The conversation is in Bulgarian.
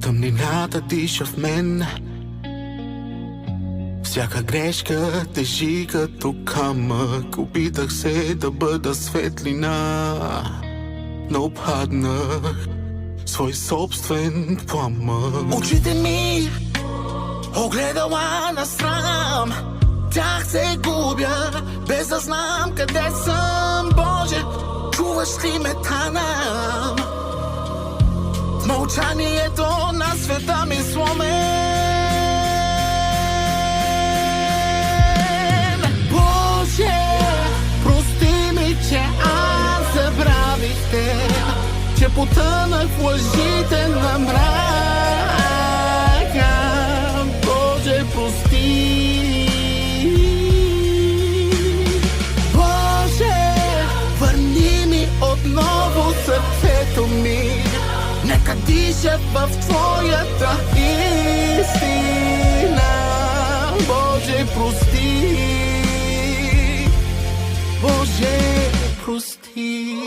Тъмнината диша в мен. Всяка грешка тежи като камък. Опитах се да бъда светлина, но паднах свой собствен пламък. Очите ми огледала на срам, тях се губя, без да знам къде съм. Боже, чуваш ли ме танам? В мълчанието на света ми сломен. Боже, прости ми, че аз забравих те, че потънах в лъжите на мрака. Боже, прости. Боже, върни ми отново сърцето ми. Нека диша в твоята истина. Боже, прости. Боже, прости.